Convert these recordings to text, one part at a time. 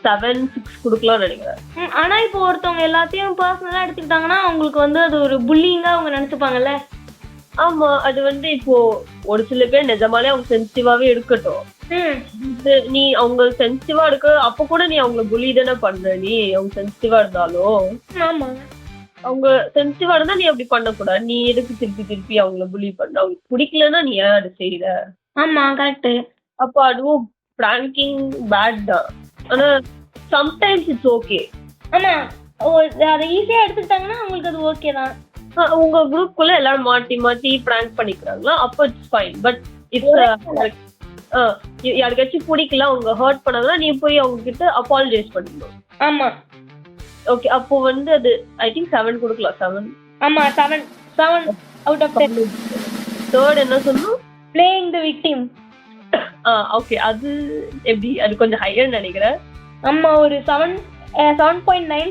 7-6 குடுக்கலாம்னு நினைக்கிறேன். ஆனா இப்போ ஒருத்தவங்க எல்லாத்தையும் பர்சனலா எடுத்துக்கிட்டாங்கன்னா அவங்களுக்கு வந்து அது ஒரு புல்லிங்கா அவங்க நினைச்சுப்பாங்கல்ல. ஆமா, அது வந்து இப்போ ஒரு சில பேர் நிஜமாலே அவங்க சென்சிட்டிவாவே இருக்கட்டும். நீ அவங்க சென்சிட்டிவா இருக்க அப்ப கூட நீ அவங்கள புலி தானே பண்ற. நீ அவங்க சென்சிட்டிவா இருந்தாலும் ஆமா, அவங்க சென்சிட்டிவா இருந்தா நீ அப்படி பண்ணக்கூடாது. நீ எதுக்கு திருப்பி திருப்பி அவங்கள புலி பண்ண? அவங்களுக்கு பிடிக்கலன்னா நீ ஏன் அதை செய்யற? ஆமா கரெக்ட். அப்ப அதுவும் பிராங்கிங் பேட் தான். ஆனா சம்டைம்ஸ் இட்ஸ் ஓகே. ஆமா, அதை ஈஸியா எடுத்துக்கிட்டாங்கன்னா அவங்களுக்கு அது ஓகே தான். உங்க குரூப்குள்ள எல்லாரும் மாத்தி மாத்தி பிராங்க் பண்ணிக்கிறாங்களா, அப்ப இட்ஸ் ஃபைன். பட் இட்ஸ் யாருக்காச்சும் பிடிக்கல, அவங்க ஹர்ட் பண்ணாங்கன்னா நீ போய் அவங்க கிட்ட அப்பாலஜைஸ் பண்ணிடணும். ஆமா ஓகே, அப்போ வந்து அது ஐ திங்க் 7 கொடுக்கலாம். 7. ஆமா 7 அவுட் ஆஃப் 10. தேர்ட் என்ன சொல்லணும்? Playing the victim. ஓகே, அது எப்படி? அது கொஞ்சம் ஹையர் நினைக்கிறேன். ஆமா, ஒரு 7.9.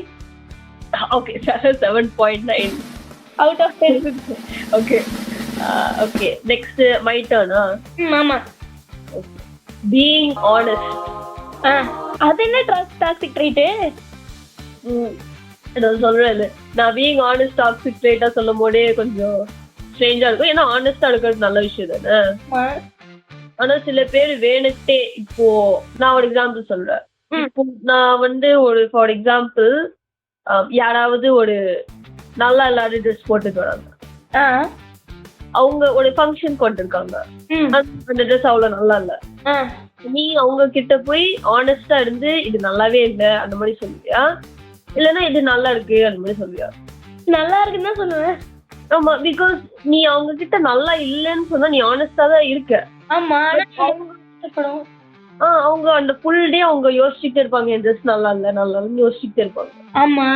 Okay, 7.9 out of 10. Okay okay, next my டர்னா? ஆமா, பீயிங் ஆனஸ்ட். அது என்ன டாக்ஸிக் ட்ரைட்? நான் சொல்றேன், நான் பீயிங் ஆனஸ்ட் டாக்ஸிக் ட்ரைட்டா சொல்லும் போதே கொஞ்சம் ஸ்ட்ரேஞ்சா இருக்கும். ஏன்னா ஆனஸ்டா இருக்கிறது நல்ல விஷயம் தானே. ஆனா சில பேர் வேணுட்டே, இப்போ நான் ஒரு எக்ஸாம்பிள் சொல்றேன். இப்போ நான் வந்து ஒரு ஃபார் எக்ஸாம்பிள் யாராவது ஒரு நல்லா இல்லாத ட்ரெஸ் போட்டுட்டு வராங்க, அவங்க ஒரு ஃபங்க்ஷன் கொண்டிருக்காங்க, அந்த ட்ரெஸ் அவ்வளவு நல்லா இல்ல. நீ அவங்க கிட்ட போய் ஆனஸ்டா இருந்து இது நல்லாவே இல்ல அந்த மாதிரி சொல்லுவியா, இல்லன்னா இது நல்லா இருக்கு அந்த மாதிரி சொல்லுவியா? நல்லா இருக்குன்னு தான் சொல்லுவேன். ஆமா, பிகாஸ் நீ அவங்க கிட்ட நல்லா இல்லன்னு சொன்னா நீ ஆனஸ்டா தான் இருக்க. ஆமா, அவங்க அந்த ஃபுல் டே அவங்க யோசிச்சுட்டே இருப்பாங்க, என் ட்ரெஸ் நல்லா இல்ல நல்லா இல்லன்னு யோசிச்சுட்டே இருப்பாங்க. ஆமா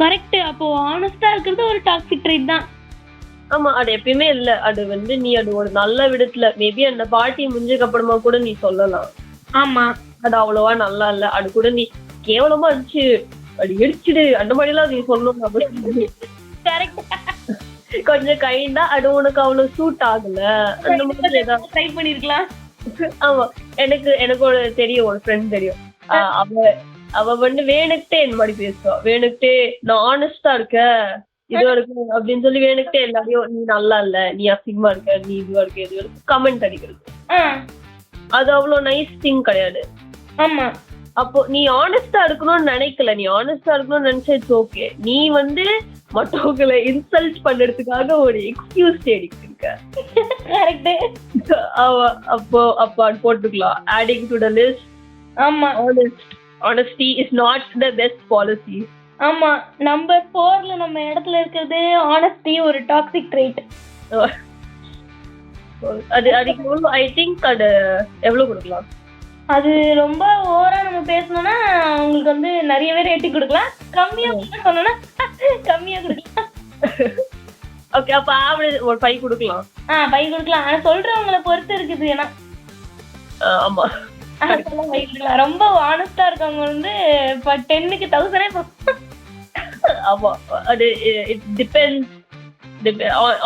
கரெக்ட். அப்போ ஆனஸ்டா இருக்கிறது ஒரு டாக்ஸிக் ட்ரைட் தான். ஆமா, அது எப்பயுமே இல்ல. அது வந்து நீ அது ஒரு நல்ல விதத்துல மேபி அந்த பார்ட்டி முடிஞ்சதுக்கு அப்புறமா கூட நீ சொல்லலாம். ஆமா, அது அவ்வளவா நல்லா இல்ல, அது கூட நீ கேவலமா இருந்துச்சு அது எரிச்சிடு அந்த மாதிரி எல்லாம் நீ சொல்லணும். கொஞ்சம் கைண்டா அது உனக்கு அவ்வளவு சூட் ஆகல அந்த மாதிரி ஏதாவது ட்ரை பண்ணிருக்கலாம். ஆமா, எனக்கு ஒரு தெரியும், ஒரு ஃப்ரெண்ட் தெரியும். அவ வந்து வேணுக்கிட்டே இந்த மாதிரி பேசுவா. வேணுக்கிட்டே நான் ஆனஸ்டா இருக்க இதுவா இருக்கு அப்படின்னு சொல்லி வேணுக்கிட்டே எல்லாரையும் நீ நல்லா இல்ல, நீ அசிங்கமா இருக்க, நீ இதுவா இருக்க இது கமெண்ட் அடிக்கிறது. அது அவ்வளவு நைஸ் திங் கிடையாது. ஆமா, அப்போ நீ ஆனஸ்டா இருக்கணும்னு நினைக்கல, நீ ஆனஸ்டா இருக்கணும்னு நினைச்சா இட்ஸ் ஓகே. நீ வந்து மற்றவங்களை இன்சல்ட் பண்றதுக்காக ஒரு எக்ஸ்கியூஸ் தேடிட்டு இருக்க. அப்போ அது போட்டுக்கலாம், ஆடிங் டு தி லிஸ்ட். ஆமா, honesty is not the best policy. ஆமா, நம்பர் 4ல நம்ம இடத்துல இருக்கிறது honesty ஒரு டாக்ஸிக் ட்ரைட். அதுக்கு ஐ திங்க் அது எவ்வளவு கொடுக்கலாம்? அது ரொம்ப ஓவரா நம்ம பேசணும்னா உங்களுக்கு வந்து நிறையவே ரேட்டிங் கொடுக்கலாம். கம்மியா சொன்னோம்னா கம்மியா கொடுக்கலாம். ஓகே, அப்ப ஆவரேஜ் ஒரு 5 கொடுக்கலாம். 5 கொடுக்கலாம். ஆனா சொல்றவங்கள பொறுத்து இருக்குது. ஏன்னா ஆமா, ரொம்ப ஆனஸ்டா இருக்கவங்க வந்து 10க்கு 1000. ஆமா, அது it depends.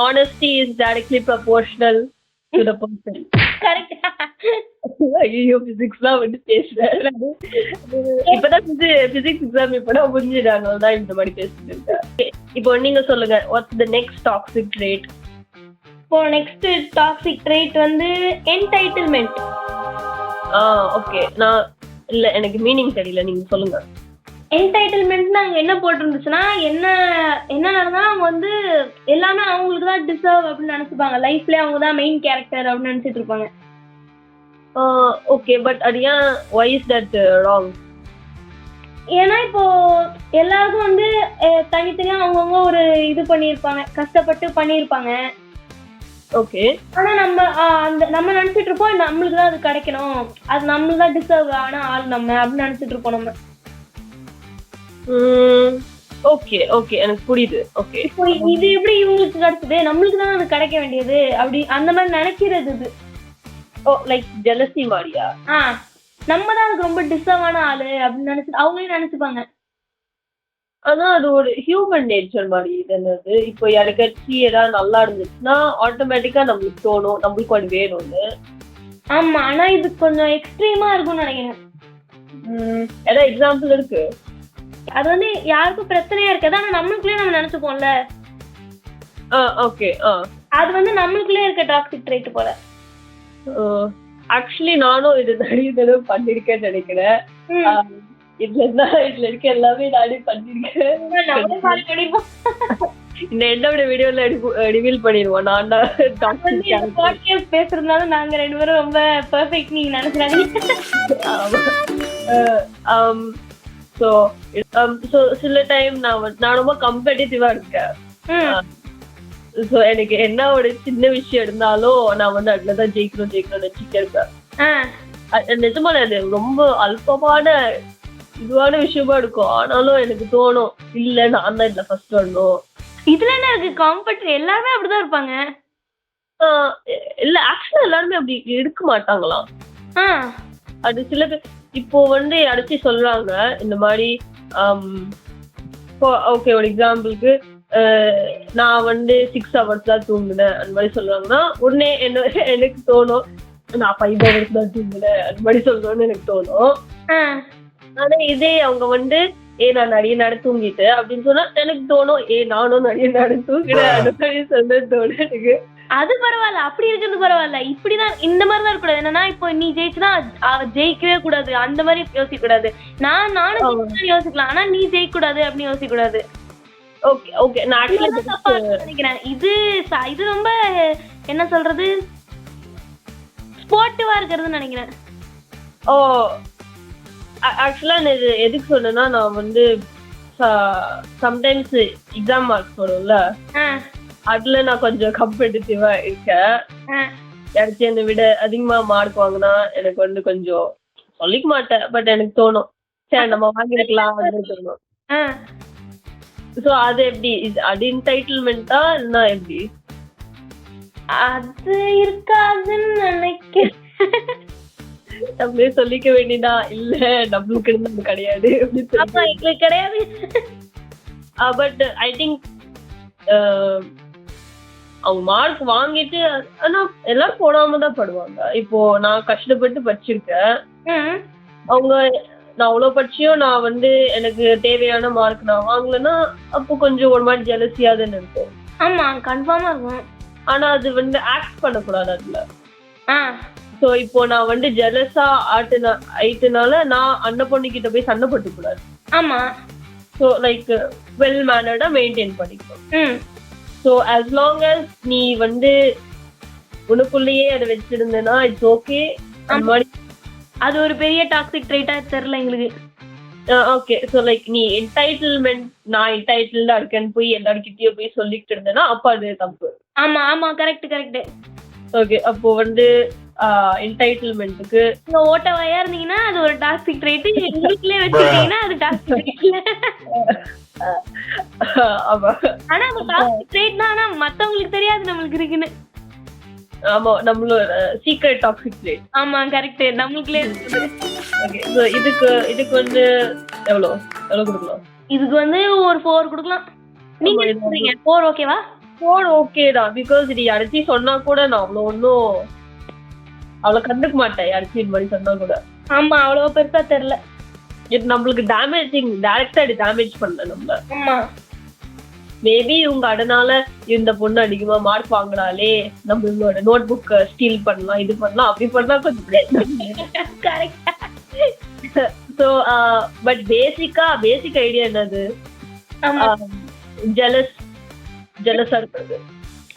honesty is directly proportional to the person. Correct. ஐயோ, பிசிக்ஸ்லாம் வந்து பேசுறேன். இப்பதான் பிசிக்ஸ் எக்ஸாம் இப்பதான் புரிஞ்சுட்டாங்க தான் இந்த மாதிரி பேசிட்டு இருக்கேன். இப்போ நீங்க சொல்லுங்க, what's the next toxic trait? இப்போ நெக்ஸ்ட் டாக்ஸிக் ட்ரைட் வந்து என்டைட்டில்மென்ட். ஓகே, நான் இல்ல எனக்கு மீனிங் தெரியல, நீங்க சொல்லுங்க. என்டைட்டில்மெண்ட்னா அங்க என்ன போட்டிருந்துச்சுன்னா என்ன நடந்தா அவங்க வந்து எல்லாமே அவங்களுக்கு தான் டிசர்வ் அப்படின்னு நினைச்சுப்பாங்க. லைஃப்ல அவங்க தான் மெயின் கேரக்டர் அப்படின்னு நினைச்சிட்டு இருப்பாங்க. ஓகே, பட் அது ஏன் why is that wrong? ஏன்னா இப்போ எல்லாருக்கும் வந்து தனித்தனியா அவங்கவுங்க ஒரு இது பண்ணியிருப்பாங்க, கஷ்டப்பட்டு பண்ணியிருப்பாங்க. ஓகே, ஆனா நம்ம நினைச்சிட்டு இருப்போம் நம்மளுக்கு தான் அது கிடைக்கணும், அது நம்மளுக்கு தான் டிசர்வ் ஆன ஆள் நம்ம அப்படின்னு நினைச்சிட்டு இருப்போம் நம்ம. ஓகே ஓகே, எனக்கு புரியுது. ஓகே, இது எப்படி இவங்களுக்கு கிடைச்சது, நம்மளுக்கு தான் அது கிடைக்க வேண்டியது அப்படி அந்த மாதிரி நினைக்கிறது. இது லைக் ஜெலசி மாதிரியா? நம்ம தான் அதுக்கு ரொம்ப டிசர்வ் ஆன ஆளு அப்படின்னு நினைச்சு அவங்களே நினைச்சுப்பாங்க. ஆனா அது ஒரு ஹியூமன் நேச்சர் மாதிரி என்னது. இப்போ யாருக்காச்சும் ஏதாவது நல்லா இருந்துச்சுன்னா ஆட்டோமேட்டிக்கா நம்மளுக்கு தோணும் நம்மளுக்கு அது வேணும்னு. ஆமா ஆனா இது கொஞ்சம் எக்ஸ்ட்ரீமா இருக்கும்னு நினைக்கிறேன். ஏதாவது எக்ஸாம்பிள் இருக்கு? அது வந்து யாருக்கும் பிரச்சனையா இருக்காது, ஆனா நம்மளுக்குள்ளே நம்ம நினைச்சுப்போம்ல. ஓகே. அது வந்து நம்மளுக்குள்ளே இருக்க டாக்ஸிக் ட்ரைட் போல. ஆக்சுவலி நானும் இது நிறைய தடவை பண்ணிருக்கேன்னு நினைக்கிறேன். இதுல இருக்க எல்லாமே நானே பண்ணிருக்கேன். இந்த என்னோட வீடியோல ரிவீல் பண்ணிடுவோம். நான் பேசுறதுனால நாங்க 2 பேரும் ரொம்ப பெர்ஃபெக்ட் நீங்க நினைச்சாங்க. சோ சில டைம் நான் ரொம்ப கம்பெட்டிட்டிவா இருக்கேன். சோ எனக்கு என்ன ஒரு சின்ன விஷயம் இருந்தாலும் நான் வந்து அதுலதான் ஜெயிக்கணும்னு நினைச்சிட்டே இருப்பேன். நிஜமால அது ரொம்ப அல்பமான இதுவான விஷயமா இருக்கும். ஆனாலும் எனக்கு தோணும், இல்ல நான் தான் இதுல ஃபர்ஸ்ட் வரணும். இதுல என்ன இருக்கு காம்பெட்? எல்லாருமே அப்படிதான் இருப்பாங்க. இல்ல ஆக்சுவலா எல்லாருமே அப்படி இருக்க மாட்டாங்களாம். அது சில பேர் இப்போ வந்து யாராச்சும் சொல்றாங்க இந்த மாதிரி. ஓகே, ஒரு எக்ஸாம்பிளுக்கு நான் வந்து 6 hours தான் தூங்குனேன் அந்த மாதிரி சொல்றாங்கன்னா உடனே எனக்கு தோணும் நான் 5 hours தான் தூங்குனேன் அந்த மாதிரி சொல்லணும்னு எனக்கு தோணும். ஆனா இதே அவங்க வந்து நான் நிறைய நேரம் தூங்கிட்டேன் அப்படின்னு சொன்னா எனக்கு தோணும் நானும் நிறைய நேரம் தூங்கினேன் அந்த மாதிரி சொல்ல தோணும் எனக்கு. அது பரவாயில்ல, அப்படி இருக்கிறது பரவாயில்ல. இப்படிதான் இந்த மாதிரிதான் இருக்கக்கூடாது. என்னன்னா இப்போ நீ ஜெயிச்சுனா அவ ஜெயிக்கவே கூடாது அந்த மாதிரி யோசிக்க கூடாது. நானும் யோசிக்கலாம், ஆனா நீ ஜெயிக்க கூடாது அப்படின்னு யோசிக்க கூடாது. ஓகே ஓகே, நான் நினைக்கிறேன் இது இது ரொம்ப என்ன சொல்றது ஸ்போர்ட்டிவா இருக்கிறதுன்னு நினைக்கிறேன். ஆக்சுவலா இது எதுக்கு சொன்னா நான் வந்து சம்டைம்ஸ் எக்ஸாம் மார்க்ஸ் வரும்ல, அதுல நான் கொஞ்சம் கம்பெட்டிட்டிவா இருக்கேன். யாராச்சும் என்னை விட அதிகமா மார்க் வாங்கினா எனக்கு வந்து கொஞ்சம் சொல்லிக்க மாட்டேன், பட் எனக்கு தோணும் சரி நம்ம வாங்கிருக்கலாம் அப்படின்னு தோணும். சோ அது எப்படி, அது என்டைட்டில்மெண்டா இல்ல எப்படி? அது இருக்காதுன்னு நினைக்கிறேன். நம்மளே சொல்லிக்க வேண்டியதா இல்ல நம்மளுக்கு இருந்தது கிடையாது எங்களுக்கு கிடையாது. பட் ஐ திங்க் அவங்க மார்க் வாங்கிட்டு ஆனா எல்லாரும் போடாம தான் படுவாங்க. இப்போ நான் கஷ்டப்பட்டு படிச்சிருக்கேன், அவங்க நான் அவ்வளவு படிச்சியும் நான் வந்து எனக்கு தேவையான மார்க் நான் வாங்கலன்னா அப்போ கொஞ்சம் ஒரு மாதிரி ஜெலசியா தான் இருக்கும். ஆமா கன்ஃபார்மா இருக்கும். ஆனா அது வந்து ஆக்ட் பண்ணக்கூடாது அதுல. சோ இப்போ நான் வந்து ஜெலஸா ஆயிட்டுனால நான் அந்த பொண்ணு கிட்ட போய் சண்டை போட்டு கூடாது. ஆமா. சோ லைக் வெல் மேனர்டா மெயின்டைன் பண்ணிக்கணும். சோ as long as நீ வந்து உனக்குள்ளேயே அதை வச்சிருந்தேன்னா இட்ஸ் ஓகே. அது ஒரு பெரிய டாக்ஸிக் ட்ரைட்டா தெரியல எங்களுக்கு. ஓகே, சோ லைக் நீ என்டைட்டில்மெண்ட் நான் என்டைட்டில்டா இருக்கேன்னு போய் எல்லார்கிட்டயும் போய் சொல்லிட்டு இருந்தேன்னா அப்ப அது தப்பு. ஆமா ஆமா கரெக்ட் கரெக்ட். ஓகே, அப்போ வந்து என்டைட்டில்மெண்ட்டுக்கு ஓட்டவாயா இருந்தீங்கன்னா அது ஒரு டாக்ஸிக் ட்ரைட், உங்களுக்குள்ளே வச்சிருக்கீங்கன்னா அது டாக்ஸிக் ட்ரைட் இல்ல. ஆமா, ஆனா அது டாக்ஸிக் ட்ரைட் தான், ஆனா மத்தவங்களுக்கு தெரியாது நம்மளுக்கு இருக்குன்னு. ஆமா, நம்மளோட சீக்ரெட் டாக்ஸிக் ட்ரைட். ஆமா கரெக்ட், நம்மளுக்குள்ளே இருக்குது. ஓகே, சோ இதுக்கு வந்து எவ்வளவு கொடுக்கலாம்? இதுக்கு வந்து ஒரு 4 கொடுக்கலாம். நீங்க என்ன சொல்றீங்க? 4 ஓகேவா? 4 ஓகே தான். பிகாஸ் இது யாராச்சும் சொன்னா கூட நான் அவ்வளவு கண்டுக்க மாட்டேன். யாராச்சும் இந்த மாதிரி சொன்னா கூட ஆமா அவ்வளவு பெருசா தெரியல. இது நம்மளுக்கு டேமேஜிங், டைரக்டா டேமேஜ் பண்ணல நம்ம. ஆமா, மேபி இவங்க அதனால இந்த பொண்ணு அதிகமா மார்க் வாங்கினாலே நம்மளோட நோட் புக் ஸ்டீல் பண்ணலாம், இது பண்ணலாம், அப்படி பண்ணா கொஞ்சம் கரெக்டா. சோ பட் பேசிக் ஐடியா என்னது? ஜெலஸா இருக்குது.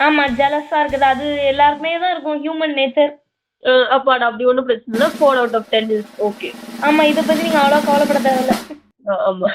ஆமா ஜெலஸா இருக்குது, அது எல்லாருக்குமே தான் இருக்கும், ஹியூமன் நேச்சர். அப்ப அது அப்படி ஒண்ணும் பிரச்சனை இல்லை. 4 out of 10 இஸ் ஓகே. ஆமா, இத பத்தி நீங்க அவ்வளவு கவலைப்பட தேவையில்ல. ஆமா.